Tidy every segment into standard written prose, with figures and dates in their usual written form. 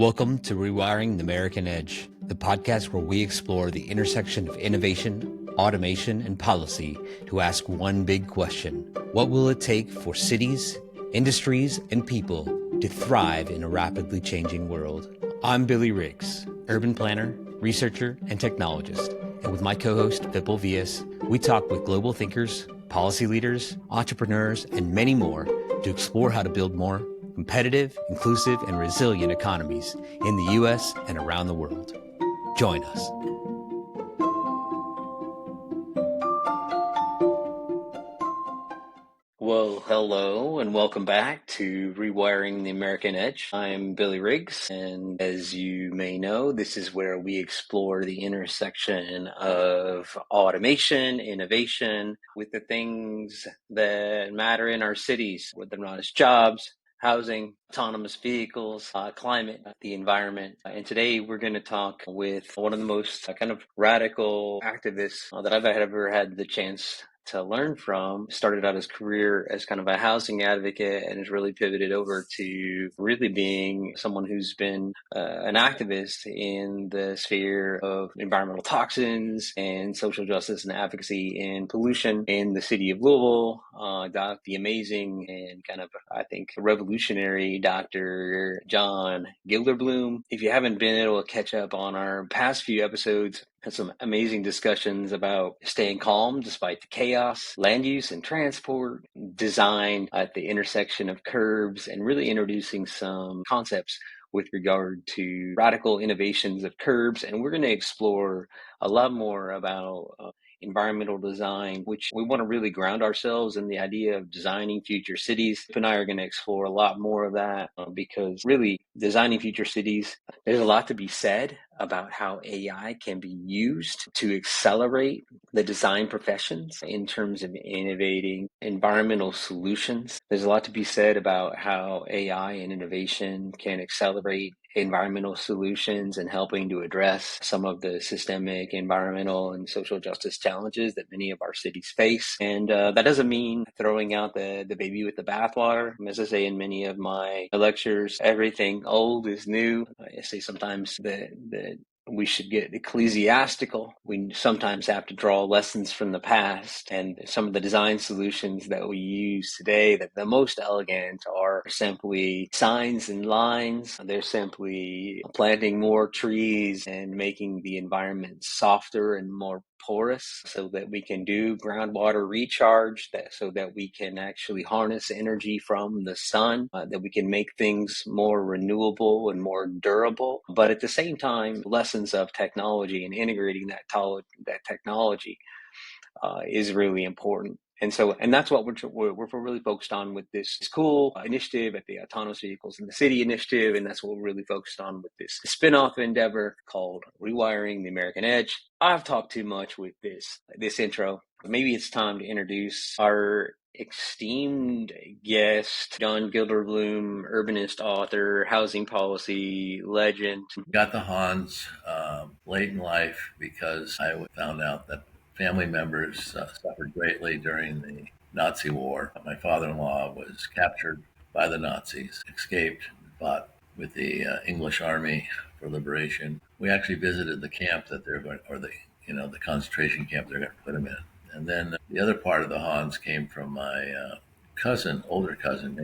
Welcome to Rewiring the American Edge, the podcast where we explore the intersection of innovation, automation, and policy to ask one big question. What will it take for cities, industries, and people to thrive in a rapidly changing world? I'm Billy Riggs, urban planner, researcher, and technologist. And with my co-host, Vipul Vias, we talk with global thinkers, policy leaders, entrepreneurs, and many more to explore how to build more competitive, inclusive, and resilient economies in the U.S. and around the world. Join us. Well, hello and welcome back to Rewiring the American Edge. I'm Billy Riggs, and as you may know, this is where we explore the intersection of automation, innovation, with the things that matter in our cities, whether or not it's jobs, housing, autonomous vehicles, climate, the environment. And today we're going to talk with one of the most kind of radical activists that I've ever had the chance to learn from. Started out his career as kind of a housing advocate and has really pivoted over to really being someone who's been an activist in the sphere of environmental toxins and social justice and advocacy and pollution in the city of Louisville. Got the amazing and kind of, I think, revolutionary Dr. John Gilderbloom. If you haven't been able to catch up on our past few episodes, had some amazing discussions about staying calm despite the chaos, land use and transport, design at the intersection of curbs, and really introducing some concepts with regard to radical innovations of curbs. And we're going to explore a lot more about environmental design, which we want to really ground ourselves in the idea of designing future cities. Chip and I are going to explore a lot more of that because really designing future cities, there's a lot to be said about how AI can be used to accelerate the design professions in terms of innovating environmental solutions. There's a lot to be said about how AI and innovation can accelerate environmental solutions and helping to address some of the systemic environmental and social justice challenges that many of our cities face. And that doesn't mean throwing out the baby with the bathwater. As I say in many of my lectures, everything old is new. I say sometimes that we should get ecclesiastical. We sometimes have to draw lessons from the past, and some of the design solutions that we use today that the most elegant are simply signs and lines. They're simply planting more trees and making the environment softer and more porous so that we can do groundwater recharge, so that we can actually harness energy from the sun, that we can make things more renewable and more durable. But at the same time, lessons of technology and integrating that technology is really important. And that's what we're really focused on with this cool initiative at the Autonomous Vehicles in the City initiative. And that's what we're really focused on with this spin-off endeavor called Rewiring the American Edge. I've talked too much with this intro. Maybe it's time to introduce our esteemed guest, John Gilderbloom, urbanist, author, housing policy legend. Got the Hans late in life because I found out that family members suffered greatly during the Nazi war. My father-in-law was captured by the Nazis, escaped, fought with the English army for liberation. We actually visited the camp that they're going, or the concentration camp they're going to put him in. And then the other part of the Hans came from my older cousin,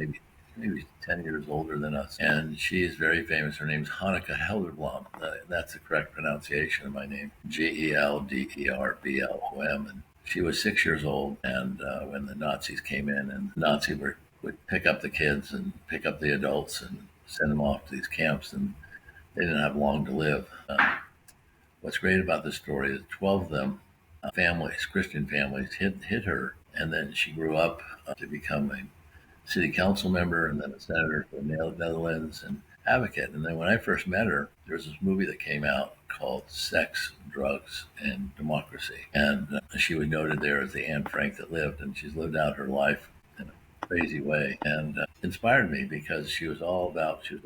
maybe 10 years older than us. And she is very famous. Her name's Hanneke Helderblom. That's the correct pronunciation of my name, Gelderblom. And she was 6 years old. And when the Nazis came in, and the Nazis would pick up the kids and pick up the adults and send them off to these camps. And they didn't have long to live. What's great about this story is 12 of them, Christian families, hit her. And then she grew up to become a city council member and then a senator for the Netherlands and advocate. And then when I first met her, there was this movie that came out called Sex, Drugs, and Democracy. And she was noted there as the Anne Frank that lived, and she's lived out her life in a crazy way and inspired me because she was all about, she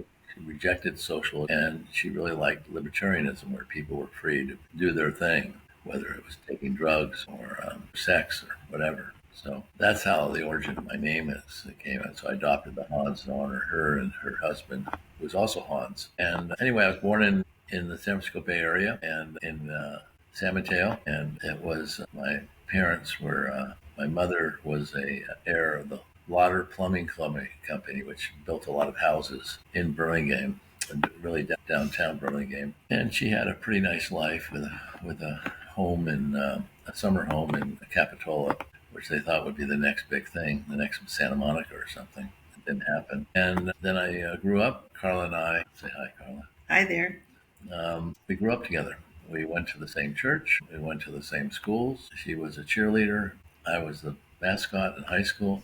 rejected social, and she really liked libertarianism where people were free to do their thing, whether it was taking drugs or sex or whatever. So that's how the origin of my name is. It came out. So I adopted the Hans to honor her and her husband, who was also Hans. And anyway, I was born in the San Francisco Bay Area and in San Mateo. And it was my parents were, my mother was a heir of the Lauder Plumbing Company, which built a lot of houses in Burlingame, really downtown Burlingame. And she had a pretty nice life with a home in a summer home in Capitola, which they thought would be the next big thing, the next Santa Monica or something. It didn't happen. And then I grew up. Carla and I, say hi, Carla. Hi there. We grew up together. We went to the same church. We went to the same schools. She was a cheerleader. I was the mascot in high school.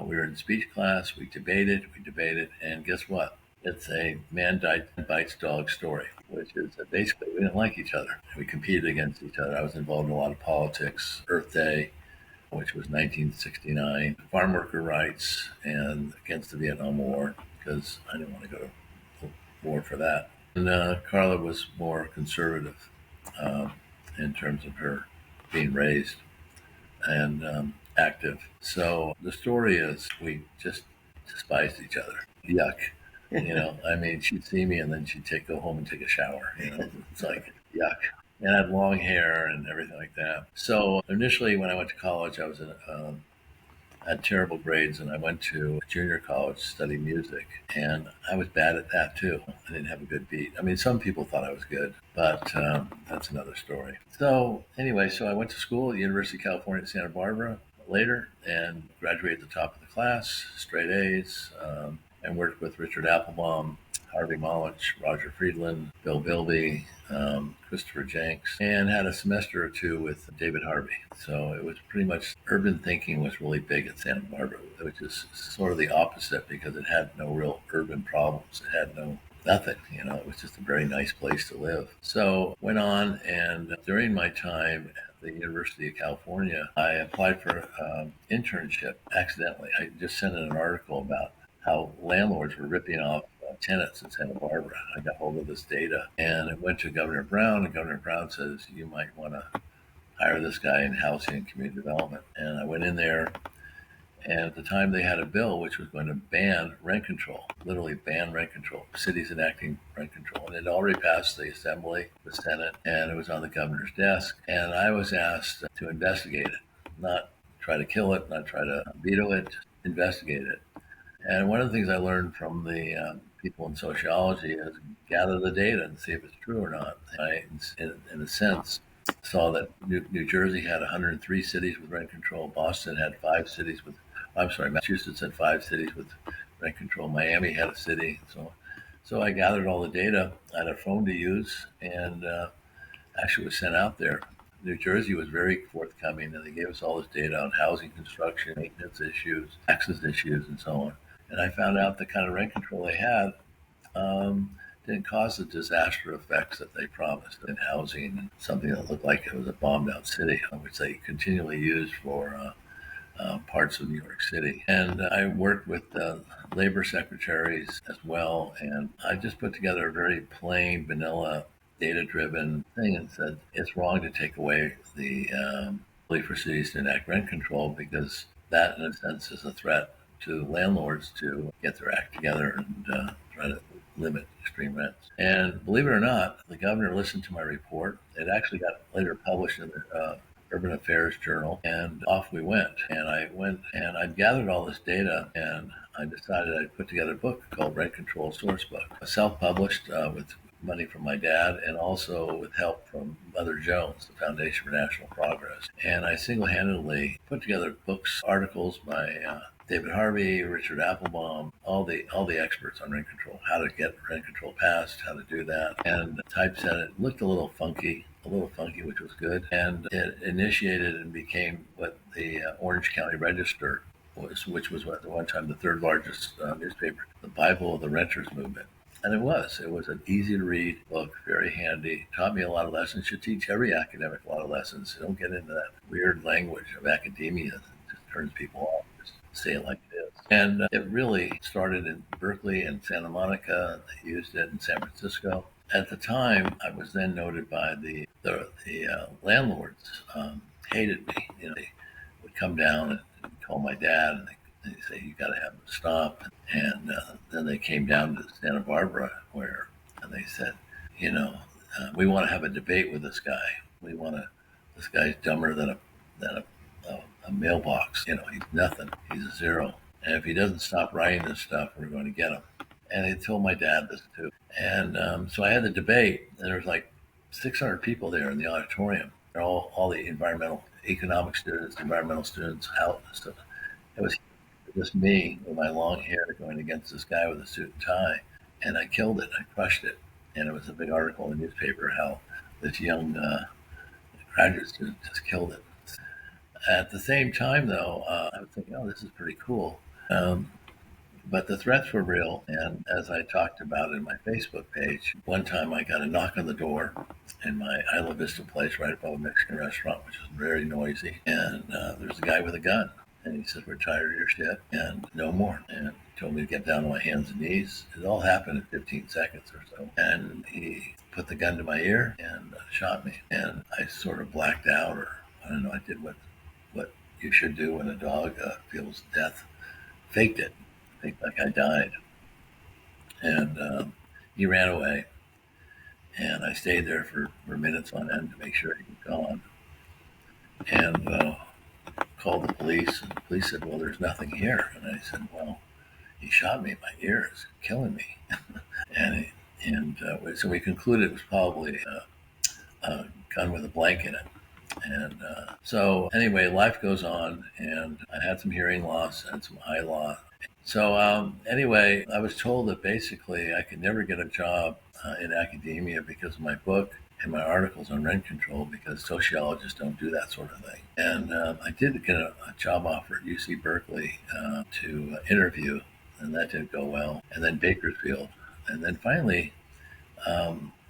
We were in speech class. We debated, and guess what? It's a man bites dog story, which is that basically we didn't like each other. We competed against each other. I was involved in a lot of politics, Earth Day, which was 1969, farm worker rights, and against the Vietnam War, because I didn't want to go to war for that. And Carla was more conservative in terms of her being raised and active. So the story is we just despised each other. Yuck. I mean, she'd see me and then she'd go home and take a shower. It's like, yuck. And I had long hair and everything like that. So initially, when I went to college, I was had terrible grades, and I went to junior college to study music, and I was bad at that too. I didn't have a good beat. I mean, some people thought I was good, but that's another story. So anyway, so I went to school at the University of California at Santa Barbara later, and graduated at the top of the class, straight A's, and worked with Richard Applebaum, Harvey Molich, Roger Friedland, Bill Bilby, Christopher Jenks, and had a semester or two with David Harvey. So it was pretty much urban thinking was really big at Santa Barbara, which is sort of the opposite because it had no real urban problems. It had nothing, it was just a very nice place to live. So went on, and during my time at the University of California, I applied for an internship accidentally. I just sent in an article about how landlords were ripping off tenants in Santa Barbara. I got hold of this data, and it went to Governor Brown, and Governor Brown says, you might want to hire this guy in housing and community development. And I went in there, and at the time they had a bill which was going to ban rent control, literally ban rent control, cities enacting rent control. And it already passed the Assembly, the Senate, and it was on the governor's desk. And I was asked to investigate it, not try to kill it, not try to veto it, just investigate it. And one of the things I learned from the people in sociology is gather the data and see if it's true or not. I, in a sense, saw that New Jersey had 103 cities with rent control. Boston had 5 cities with, I'm sorry, Massachusetts had 5 cities with rent control. Miami had a city. So I gathered all the data. I had a phone to use, and actually was sent out there. New Jersey was very forthcoming, and they gave us all this data on housing construction, maintenance issues, taxes issues, and so on. And I found out the kind of rent control they had didn't cause the disaster effects that they promised in housing, and something that looked like it was a bombed out city, which they continually used for parts of New York City. And I worked with labor secretaries as well, and I just put together a very plain, vanilla, data-driven thing and said it's wrong to take away the ability for cities to enact rent control because that, in a sense, is a threat to landlords to get their act together and try to limit extreme rents. And believe it or not, the governor listened to my report. It actually got later published in the Urban Affairs Journal, and off we went. And I went and I gathered all this data, and I decided I'd put together a book called Rent Control Source Book, self-published with money from my dad and also with help from Mother Jones, the Foundation for National Progress. And I single-handedly put together books, articles by David Harvey, Richard Applebaum, all the experts on rent control, how to get rent control passed, how to do that, and typeset it. It looked a little funky, which was good, and it initiated and became what the Orange County Register was, which was at one time the third largest newspaper, the Bible of the renters movement. And it was an easy to read book, very handy, taught me a lot of lessons, should teach every academic a lot of lessons. Don't get into that weird language of academia that just turns people off. Just say it like it is. And it really started in Berkeley and Santa Monica. They used it in San Francisco. At the time, I was then noted by the landlords, hated me. They would come down and call my dad, and they say, you got to have them stop. And then they came down to Santa Barbara, and they said, you know, we want to have a debate with this guy. This guy's dumber than a mailbox. He's nothing. He's a zero. And if he doesn't stop writing this stuff, we're going to get him. And they told my dad this too. And so I had the debate, and there was like 600 people there in the auditorium. They're all the economic students, environmental students, out and stuff. It was just me with my long hair going against this guy with a suit and tie, and I killed it. I crushed it, and it was a big article in the newspaper how this young graduate student just killed it. At the same time, though, I was thinking, oh, this is pretty cool. But the threats were real. And as I talked about in my Facebook page, one time I got a knock on the door in my Isla Vista place right above a Mexican restaurant, which was very noisy. And there was a guy with a gun. And he said, we're tired of your shit and no more. And he told me to get down on my hands and knees. It all happened in 15 seconds or so. And he put the gun to my ear and shot me. And I sort of blacked out, or I don't know, I did what you should do when a dog feels death. Faked it. Faked like I died. And he ran away. And I stayed there for minutes on end to make sure he was gone. And called the police, and the police said, well, there's nothing here. And I said, well, he shot me in my ears, killing me. and so we concluded it was probably a gun with a blank in it. And so anyway, life goes on, and I had some hearing loss and some eye loss. So anyway, I was told that basically I could never get a job in academia because of my book and my articles on rent control, because sociologists don't do that sort of thing. And I did get a job offer at UC Berkeley to interview, and that didn't go well. And then Bakersfield. And then finally,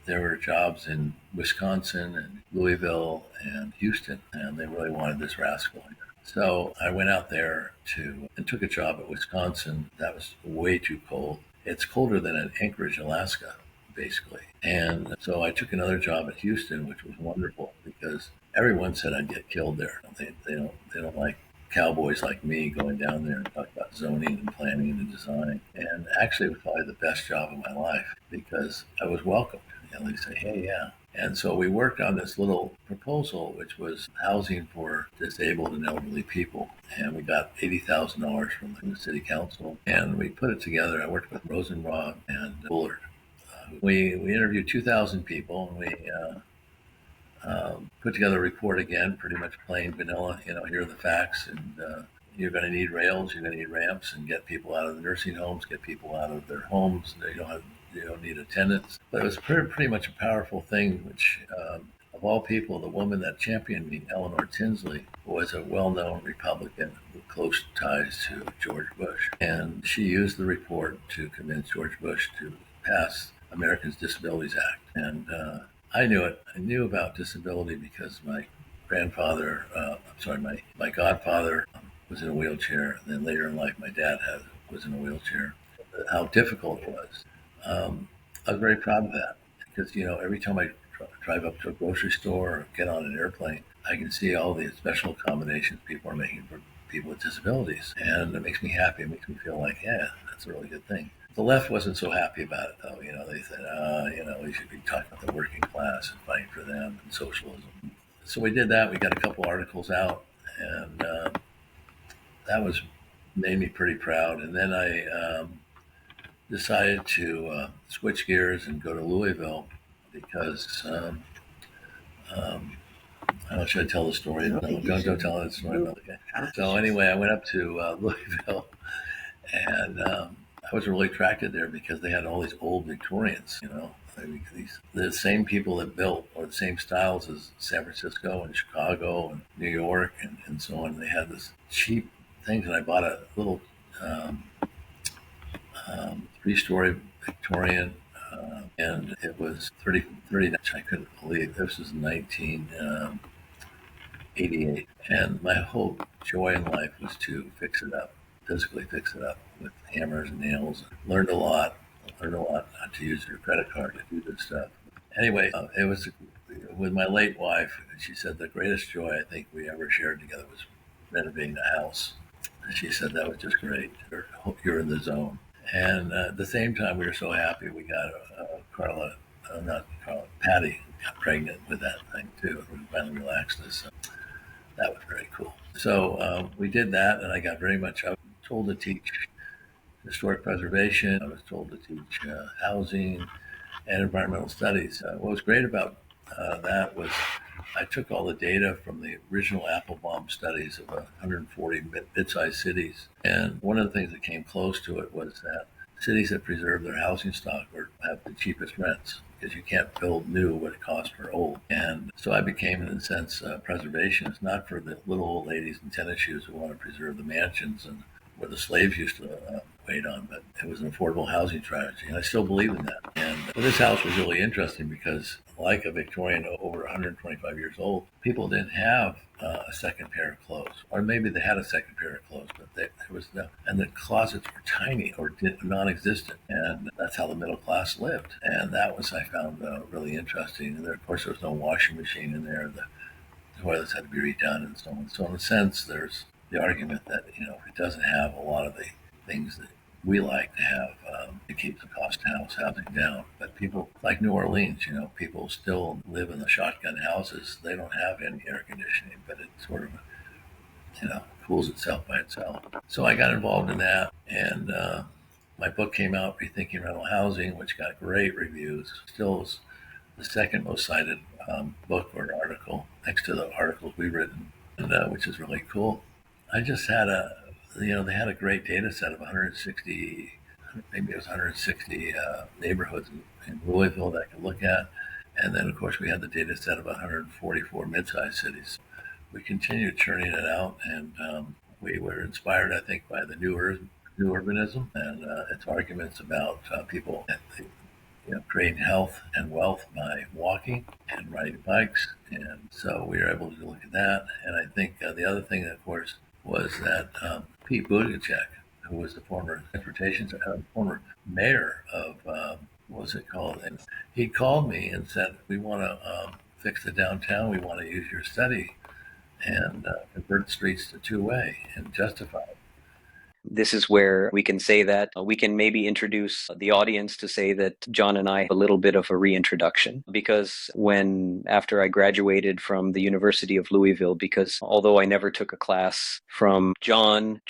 there were jobs in Wisconsin and Louisville and Houston, and they really wanted this rascal. So I went out there and took a job at Wisconsin. That was way too cold. It's colder than in Anchorage, Alaska, basically. And so I took another job at Houston, which was wonderful because everyone said I'd get killed there. They don't like cowboys like me going down there and talk about zoning and planning and design. And actually, it was probably the best job of my life because I was welcomed. They say, hey, yeah. And so we worked on this little proposal, which was housing for disabled and elderly people. And we got $80,000 from the city council. And we put it together. I worked with Rosenrod and Bullard. We interviewed 2,000 people, and we put together a report again, pretty much plain vanilla. Here are the facts, and you're going to need rails, you're going to need ramps, and get people out of the nursing homes, get people out of their homes. You don't need attendance. But it was pretty much a powerful thing, which of all people, the woman that championed me, Eleanor Tinsley, was a well-known Republican with close ties to George Bush. And she used the report to convince George Bush to pass Americans Disabilities Act. And I knew it. I knew about disability because my godfather was in a wheelchair. And then later in life, my dad was in a wheelchair. How difficult it was. I was very proud of that because, every time I drive up to a grocery store or get on an airplane, I can see all the special accommodations people are making for people with disabilities. And it makes me happy. It makes me feel like, yeah, that's a really good thing. The left wasn't so happy about it, though. They said, we should be talking about the working class and fighting for them and socialism. So we did that. We got a couple articles out, and that made me pretty proud. And then I decided to switch gears and go to Louisville because I don't know, should I tell the story? No, don't tell the story about the guy. So anyway, I went up to Louisville, and I was really attracted there because they had all these old Victorians, the same people that built, or the same styles as San Francisco and Chicago and New York and so on. They had this cheap things, and I bought a little 3-story Victorian, and it was 30. I couldn't believe this was 1988, and my whole joy in life was to fix it up, physically fix it up with hammers and nails. Learned a lot not to use your credit card to do this stuff. Anyway, it was with my late wife. She said the greatest joy I think we ever shared together was renovating a house. And she said that was just great. You're in the zone. And at the same time, we were so happy we got Patty got pregnant with that thing too. We finally relaxed this. So that was very cool. So we did that, and I got very much. I was told to teach historic preservation. I was told to teach housing and environmental studies. What was great about that was I took all the data from the original Applebaum studies of 140 mid-sized cities, and one of the things that came close to it was that cities that preserve their housing stock have the cheapest rents because you can't build new what it costs for old. And so I became, in a sense, preservationist, not for the little old ladies in tennis shoes who want to preserve the mansions and where the slaves used to wait on, but it was an affordable housing strategy, and I still believe in that. And this house was really interesting because, like a Victorian over 125 years old, people didn't have a second pair of clothes, or maybe they had a second pair of clothes, but there was no, and the closets were tiny or non-existent, and that's how the middle class lived. And that was, I found, really interesting. And there, of course, there was no washing machine in there. The toilets had to be redone, and so on. So in a sense, there's the argument that it doesn't have a lot of the things that we like to have to keep the cost of housing down. But people like New Orleans, people still live in the shotgun houses. They don't have any air conditioning, but it sort of cools itself by itself. So I got involved in that, and my book came out, Rethinking Rental Housing, which got great reviews. Still is the second most cited book or article next to the articles we've written, and which is really cool. I just had they had a great data set of 160, maybe it was 160 neighborhoods in Louisville that I could look at. And then, of course, we had the data set of 144 mid-sized cities. We continued churning it out, and we were inspired, I think, by the new urbanism and its arguments about people creating health and wealth by walking and riding bikes. And so we were able to look at that. And I think the other thing, of course, was that Pete Buttigieg, who was the former former mayor of, what was it called? And he called me and said, we want to fix the downtown. We want to use your study and convert the streets to two-way and justify it. This is where we can say that we can maybe introduce the audience to say that John and I have a little bit of a reintroduction, because after I graduated from the University of Louisville, because although I never took a class from John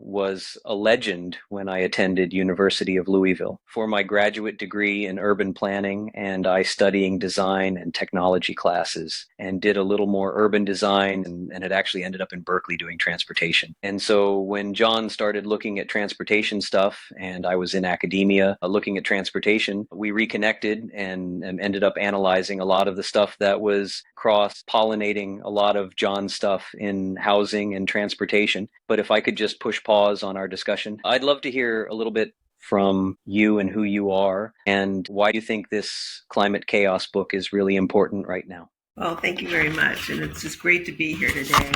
was a legend when I attended University of Louisville for my graduate degree in urban planning, and I studying design and technology classes and did a little more urban design, and it actually ended up in Berkeley doing transportation. And so when John started looking at transportation stuff, and I was in academia looking at transportation, we reconnected and ended up analyzing a lot of the stuff that was cross-pollinating a lot of John's stuff in housing and transportation. But if I could just push pause on our discussion, I'd love to hear a little bit from you and who you are, and why you think this Climate Chaos book is really important right now. Well, thank you very much. And it's just great to be here today.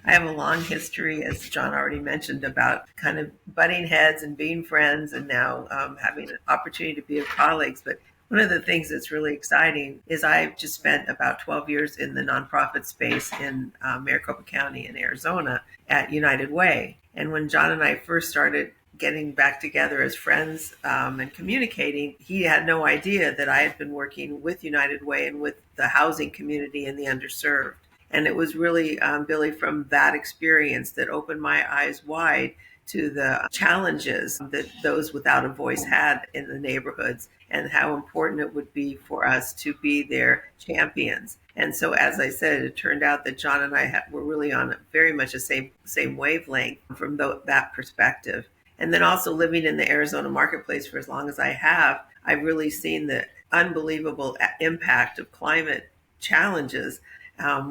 I have a long history, as John already mentioned, about kind of butting heads and being friends, and now having an opportunity to be with colleagues. But one of the things that's really exciting is I've just spent about 12 years in the nonprofit space in Maricopa County in Arizona at United Way. And when John and I first started getting back together as friends and communicating, he had no idea that I had been working with United Way and with the housing community and the underserved. And it was really, Billy, from that experience that opened my eyes wide to the challenges that those without a voice had in the neighborhoods, and how important it would be for us to be their champions. And so, as I said, it turned out that John and I were really on very much the same wavelength from that perspective. And then also living in the Arizona marketplace for as long as I have, I've really seen the unbelievable impact of climate challenges.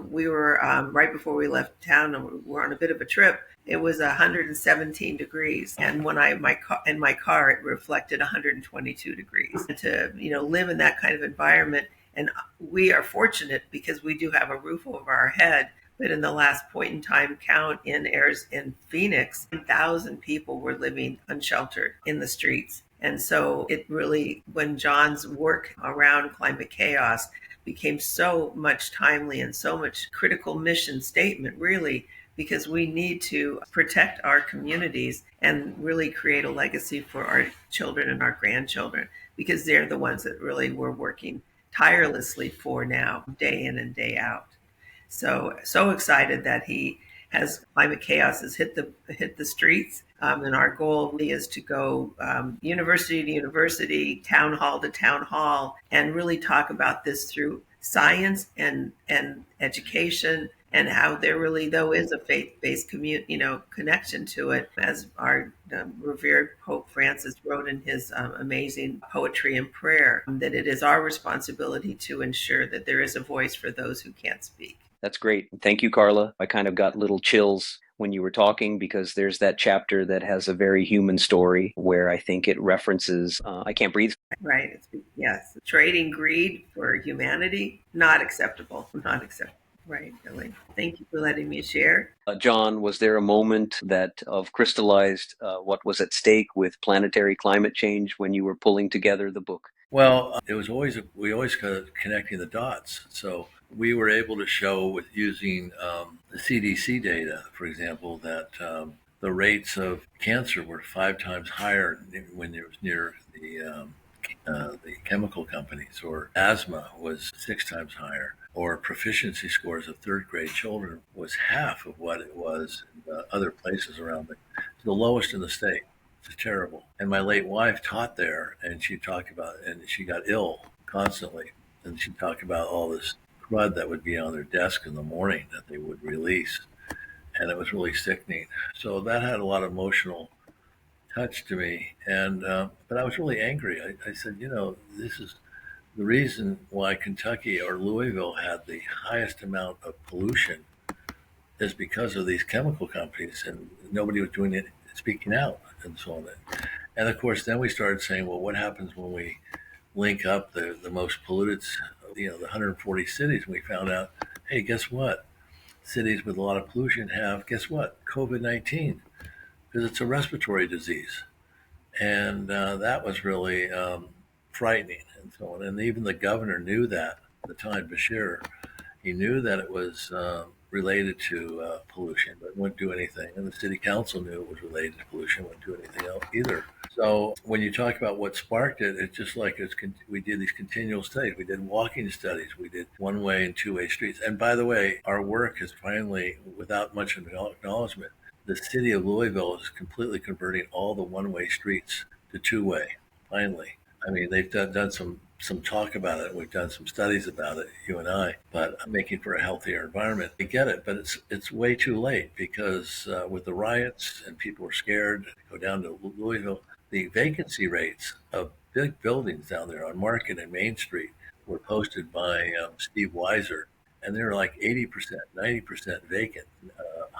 We were right before we left town, and we were on a bit of a trip. It was 117 degrees, and when in my car, it reflected 122 degrees. And to live in that kind of environment, and we are fortunate because we do have a roof over our head. But in the last point in time count in Phoenix, 1,000 people were living unsheltered in the streets. And so it really, when John's work around climate chaos became so much timely and so much critical mission statement, really because we need to protect our communities and really create a legacy for our children and our grandchildren, because they're the ones that really we're working tirelessly for now, day in and day out. So excited that he has climate chaos has hit the streets, and our goal really is to go university to university, town hall to town hall, and really talk about this through science and education, and how there really though is a faith-based connection to it, as our revered Pope Francis wrote in his amazing poetry and prayer, that it is our responsibility to ensure that there is a voice for those who can't speak. That's great. Thank you, Carla. I kind of got little chills when you were talking, because there's that chapter that has a very human story where I think it references I Can't Breathe. Right. Yes. Trading greed for humanity, not acceptable. Not acceptable. Right, Billy. Thank you for letting me share. John, was there a moment that of crystallized what was at stake with planetary climate change when you were pulling together the book? Well, it was always we always connecting the dots. So we were able to show with using the CDC data, for example, that the rates of cancer were 5 times higher when it was near the chemical companies, or asthma was 6 times higher, or proficiency scores of third grade children was half of what it was in other places around the lowest in the state. It's terrible. And my late wife taught there, and she talked about, and she got ill constantly. And she talked about all this crud that would be on their desk in the morning that they would release. And it was really sickening. So that had a lot of emotional touch to me. And, but I was really angry. I said, this is the reason why Kentucky or Louisville had the highest amount of pollution is because of these chemical companies, and nobody was doing it, speaking out, and so on. And of course, then we started saying, well, what happens when we link up the most polluted, the 140 cities? And we found out, hey, guess what? Cities with a lot of pollution have, guess what? COVID-19, because it's a respiratory disease. And that was really frightening, and so on. And even the governor knew that at the time, Bashir. He knew that it was related to pollution, but wouldn't do anything. And the city council knew it was related to pollution, wouldn't do anything else either. So when you talk about what sparked it, it's just like we did these continual studies. We did walking studies. We did one-way and two-way streets. And by the way, our work is finally, without much acknowledgement, the city of Louisville is completely converting all the one-way streets to two-way, finally. I mean, they've done some talk about it. We've done some studies about it, you and I, but making for a healthier environment. I get it, but it's way too late, because with the riots and people are scared to go down to Louisville, the vacancy rates of big buildings down there on Market and Main Street were posted by Steve Weiser, and they were like 80%, 90% vacant,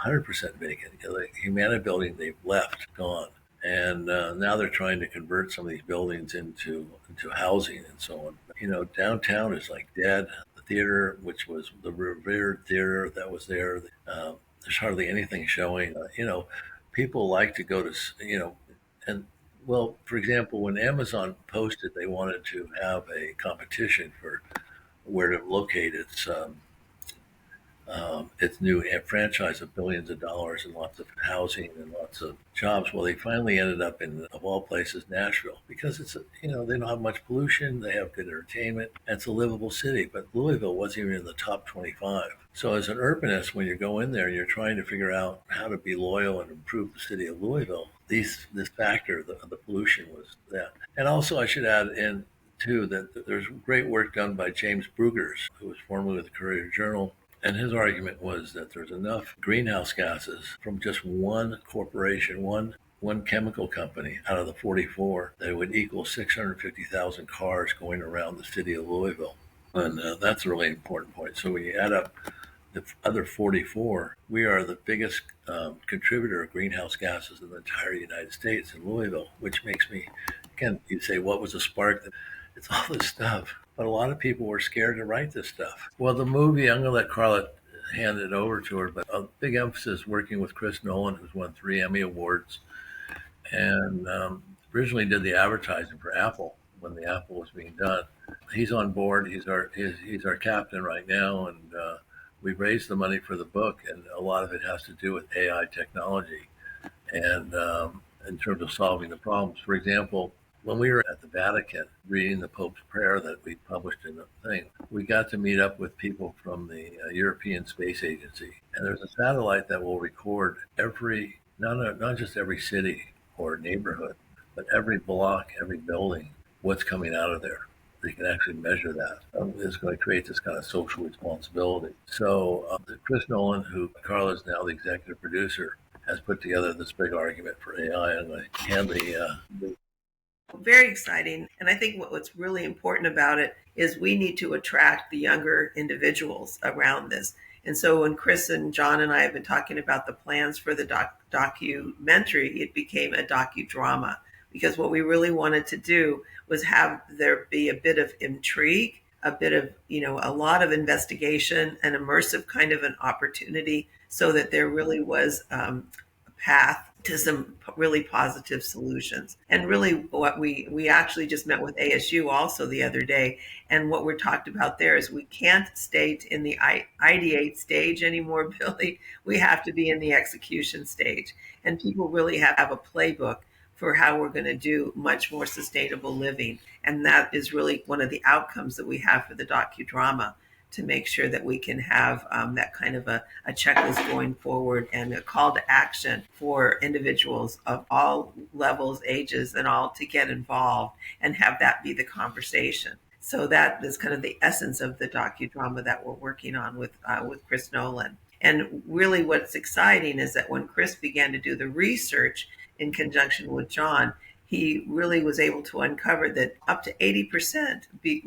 100% vacant. The Humana building, they've left, gone. And now they're trying to convert some of these buildings into housing and so on. Downtown is like dead. The theater, which was the revered theater that was there, there's hardly anything showing. People like to go to, and well, for example, when Amazon posted they wanted to have a competition for where to locate its new franchise of billions of dollars and lots of housing and lots of jobs. Well, they finally ended up in, of all places, Nashville, because they don't have much pollution, they have good entertainment, and it's a livable city. But Louisville wasn't even in the top 25. So as an urbanist, when you go in there and you're trying to figure out how to be loyal and improve the city of Louisville, this factor, the pollution, was that. And also, I should add in too that there's great work done by James Brugers, who was formerly with the Courier Journal. And his argument was that there's enough greenhouse gases from just one corporation, one chemical company out of the 44 that would equal 650,000 cars going around the city of Louisville. And that's a really important point. So when you add up the other 44, we are the biggest contributor of greenhouse gases in the entire United States in Louisville, which makes me, again, you say, what was the spark? It's all this stuff. But a lot of people were scared to write this stuff. Well, the movie, I'm going to let Carla hand it over to her, but a big emphasis working with Chris Nolan, who's won 3 Emmy Awards, and originally did the advertising for Apple when the Apple was being done. He's on board. He's our captain right now, and we've raised the money for the book, and a lot of it has to do with AI technology and in terms of solving the problems. For example, when we were at the Vatican reading the Pope's prayer that we published in the thing, we got to meet up with people from the European Space Agency. And there's a satellite that will record every, not just every city or neighborhood, but every block, every building, what's coming out of there. They can actually measure that. It's going to create this kind of social responsibility. So Chris Nolan, who Carla is now the executive producer, has put together this big argument for AI. I'm going to hand the very exciting. And I think what's really important about it is we need to attract the younger individuals around this. And so when Chris and John and I have been talking about the plans for the documentary, it became a docudrama, because what we really wanted to do was have there be a bit of intrigue, a bit of, a lot of investigation, an immersive kind of an opportunity, so that there really was a path to some really positive solutions. And really what we actually just met with ASU also the other day, and what we're talked about there is we can't stay in the ideate stage anymore, Billy. We have to be in the execution stage, and people really have a playbook for how we're going to do much more sustainable living. And that is really one of the outcomes that we have for the docudrama, to make sure that we can have that kind of a checklist going forward, and a call to action for individuals of all levels, ages, and all to get involved and have that be the conversation. So that is kind of the essence of the docudrama that we're working on with Chris Nolan. And really what's exciting is that when Chris began to do the research in conjunction with John, he really was able to uncover that up to 80%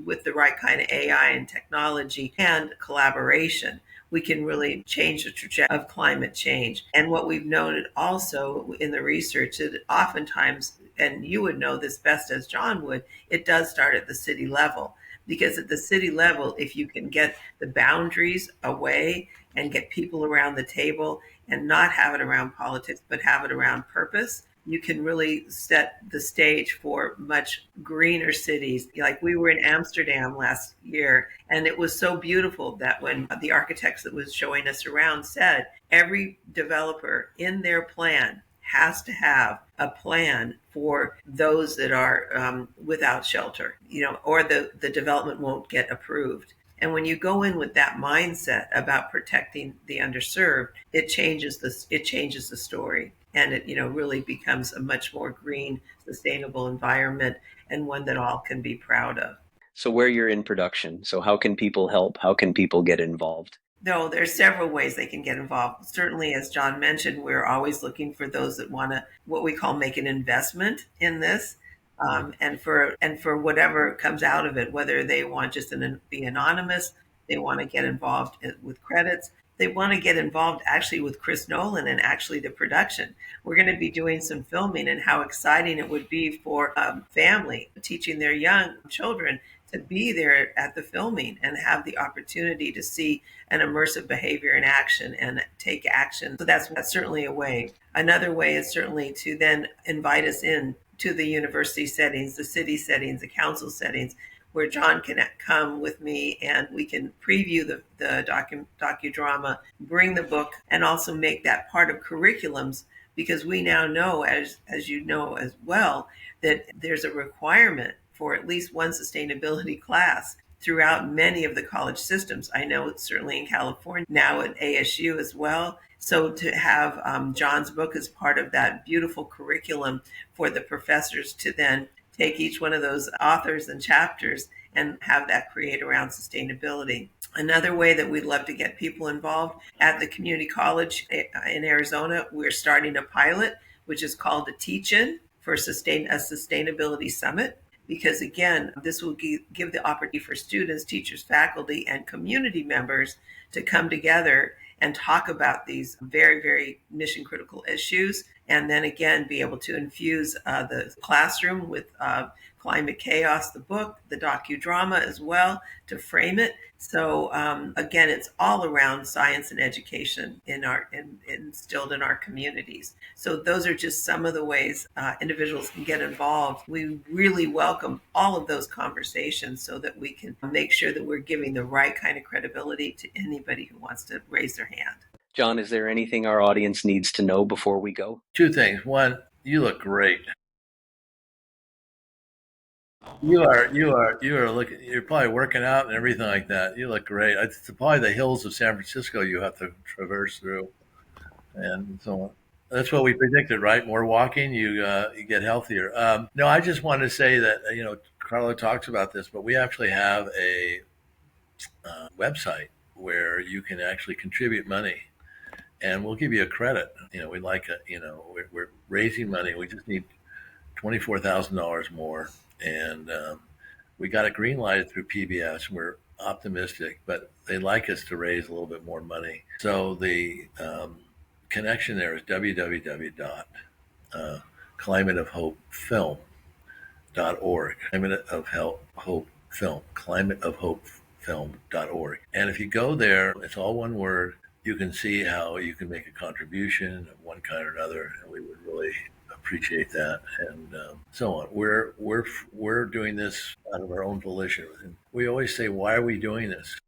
with the right kind of AI and technology and collaboration, we can really change the trajectory of climate change. And what we've noted also in the research is that oftentimes, and you would know this best as John would, it does start at the city level. Because at the city level, if you can get the boundaries away and get people around the table and not have it around politics, but have it around purpose, you can really set the stage for much greener cities. Like we were in Amsterdam last year, and it was so beautiful that when the architects that was showing us around said every developer in their plan has to have a plan for those that are without shelter, or the development won't get approved. And when you go in with that mindset about protecting the underserved, it changes the story. And it, really becomes a much more green, sustainable environment, and one that all can be proud of. So where you're in production, so how can people help? How can people get involved? No, there's several ways they can get involved. Certainly, as John mentioned, we're always looking for those that want to, what we call, make an investment in this. And for whatever comes out of it, whether they want just to be anonymous, they want to get involved with credits, they want to get involved actually with Chris Nolan and actually the production. We're going to be doing some filming, and how exciting it would be for a family teaching their young children to be there at the filming and have the opportunity to see an immersive behavior in action and take action. So that's certainly a way. Another way is certainly to then invite us in to the university settings, the city settings, the council settings, where John can come with me and we can preview the docudrama, bring the book, and also make that part of curriculums, because we now know, as you know as well, that there's a requirement for at least one sustainability class throughout many of the college systems. I know it's certainly in California, now at ASU as well. So to have John's book as part of that beautiful curriculum for the professors to then take each one of those authors and chapters and have that create around sustainability. Another way that we'd love to get people involved, at the community college in Arizona, we're starting a pilot, which is called a Teach-In for a Sustainability Summit. Because again, this will give the opportunity for students, teachers, faculty, and community members to come together and talk about these very, very mission critical issues. And then again, be able to infuse the classroom with Climate Chaos, the book, the docudrama as well, to frame it. So again, it's all around science and education instilled in our communities. So those are just some of the ways individuals can get involved. We really welcome all of those conversations so that we can make sure that we're giving the right kind of credibility to anybody who wants to raise their hand. John, is there anything our audience needs to know before we go? Two things. One, you look great. You are looking. You're probably working out and everything like that. You look great. It's probably the hills of San Francisco you have to traverse through, and so on. That's what we predicted, right? More walking, you get healthier. No, I just want to say that Carla talks about this, but we actually have a website where you can actually contribute money, and we'll give you a credit. We like a, we're raising money. We just need $24,000 more, and we got a green light through PBS. We're optimistic, but they like us to raise a little bit more money. So the connection there is www.climateofhopefilm.org. Climate of Hope Film. Climateofhopefilm.org. And if you go there, it's all one word. You can see how you can make a contribution of one kind or another, and we would really appreciate that, and so on. We're doing this out of our own volition, and we always say, why are we doing this?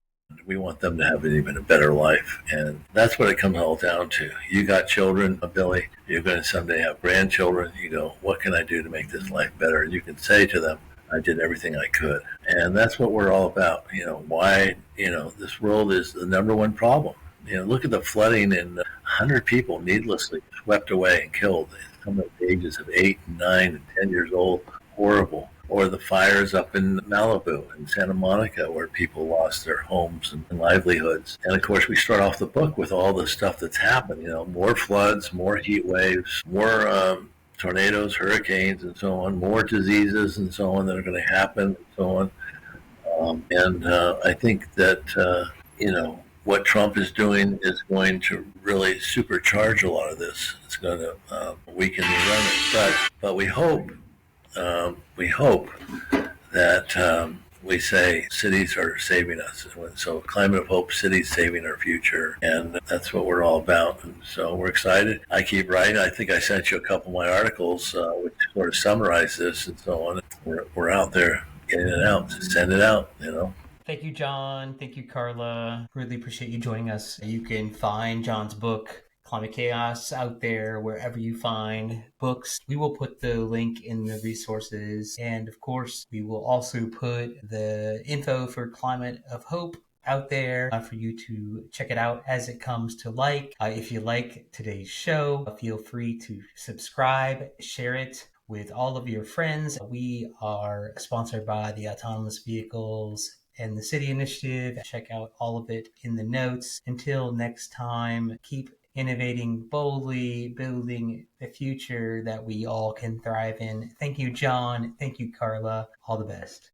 We want them to have an even a better life, and that's what it comes all down to. You got children, Billy. You're going to someday have grandchildren. You go, what can I do to make this life better? And you can say to them, I did everything I could, and that's what we're all about. Why this world is the number one problem. Look at the flooding, and 100 people needlessly swept away and killed. Some of the ages of 8 and 9 and 10 years old, horrible. Or the fires up in Malibu and Santa Monica, where people lost their homes and livelihoods. And of course, we start off the book with all the stuff that's happened. More floods, more heat waves, more tornadoes, hurricanes, and so on. More diseases and so on that are going to happen, and so on. And I think that what Trump is doing is going to really supercharge a lot of this. It's going to weaken the environment. But we hope that we say cities are saving us. So Climate of Hope, cities saving our future. And that's what we're all about. And so we're excited. I keep writing. I think I sent you a couple of my articles which sort of summarize this and so on. We're out there getting it out. Send it out, Thank you, John. Thank you, Carla. Really appreciate you joining us. You can find John's book, Climate Chaos, out there wherever you find books. We will put the link in the resources. And of course, we will also put the info for Climate of Hope out there for you to check it out as it comes to light. If you like today's show, feel free to subscribe, share it with all of your friends. We are sponsored by the Autonomous Vehicles and the City Initiative. Check out all of it in the notes. Until next time, keep innovating boldly, building the future that we all can thrive in. Thank you, John. Thank you, Carla. All the best.